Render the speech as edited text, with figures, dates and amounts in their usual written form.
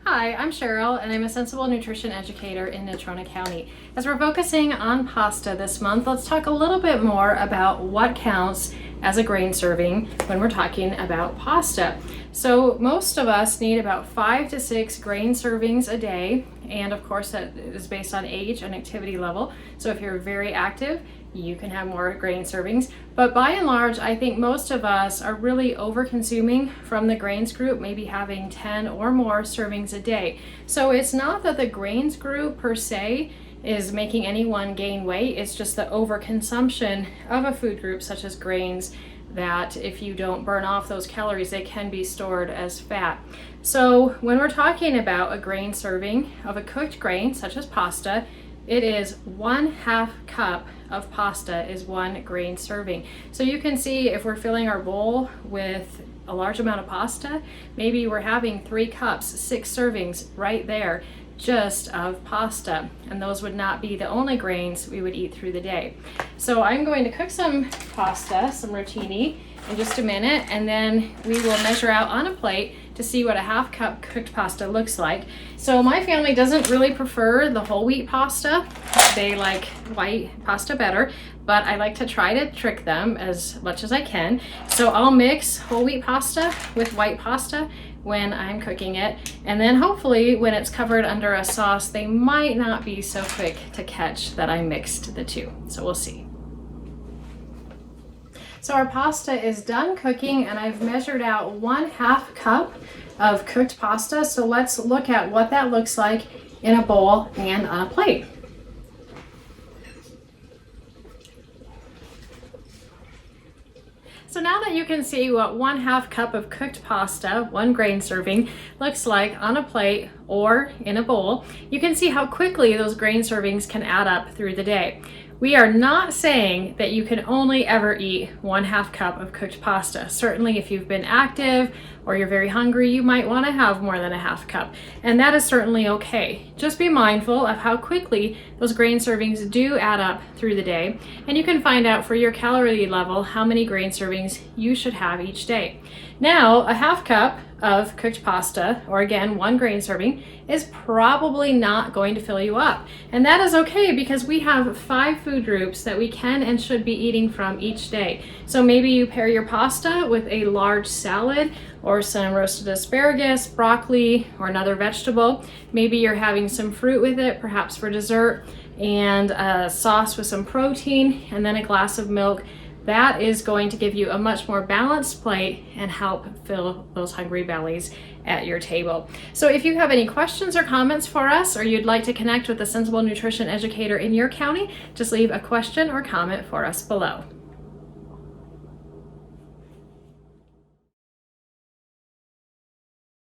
Hi, I'm Cheryl, and I'm a Sensible Nutrition Educator in Natrona County. As we're focusing on pasta this month, let's talk a little bit more about what counts as a grain serving when we're talking about pasta. So most of us need about 5 to 6 grain servings a day, and of course that is based on age and activity level. So if you're very active, you can have more grain servings. But by and large, I think most of us are really over consuming from the grains group, maybe having 10 or more servings a day. So it's not that the grains group per se is making anyone gain weight, it's just the overconsumption of a food group such as grains that if you don't burn off those calories, they can be stored as fat. So when we're talking about a grain serving of a cooked grain such as pasta, it is 1/2 cup of pasta is 1 grain serving. So you can see if we're filling our bowl with a large amount of pasta, maybe we're having 3 cups, 6 servings right there just of pasta. And those would not be the only grains we would eat through the day. So I'm going to cook some pasta, some rotini, in just a minute, and then we will measure out on a plate to see what a 1/2 cup cooked pasta looks like. So my family doesn't really prefer the whole wheat pasta. They like white pasta better, but I like to try to trick them as much as I can. So I'll mix whole wheat pasta with white pasta when I'm cooking it, and then hopefully when it's covered under a sauce, they might not be so quick to catch that I mixed the two. So we'll see. So our pasta is done cooking, and I've measured out 1/2 cup of cooked pasta. So let's look at what that looks like in a bowl and on a plate. So now that you can see what 1/2 cup of cooked pasta, 1 grain serving, looks like on a plate or in a bowl, you can see how quickly those grain servings can add up through the day. We are not saying that you can only ever eat 1/2 cup of cooked pasta. Certainly if you've been active or you're very hungry, you might want to have more than a 1/2 cup, and that is certainly okay. Just be mindful of how quickly those grain servings do add up through the day, and you can find out for your calorie level how many grain servings you should have each day. Now, a 1/2 cup of cooked pasta, or again 1 grain serving, is probably not going to fill you up. And that is okay because we have 5 food groups that we can and should be eating from each day. So maybe you pair your pasta with a large salad or some roasted asparagus, broccoli, or another vegetable. Maybe you're having some fruit with it, perhaps for dessert, and a sauce with some protein, and then a glass of milk. That is going to give you a much more balanced plate and help fill those hungry bellies at your table. So if you have any questions or comments for us, or you'd like to connect with a Sensible Nutrition Educator in your county, just leave a question or comment for us below.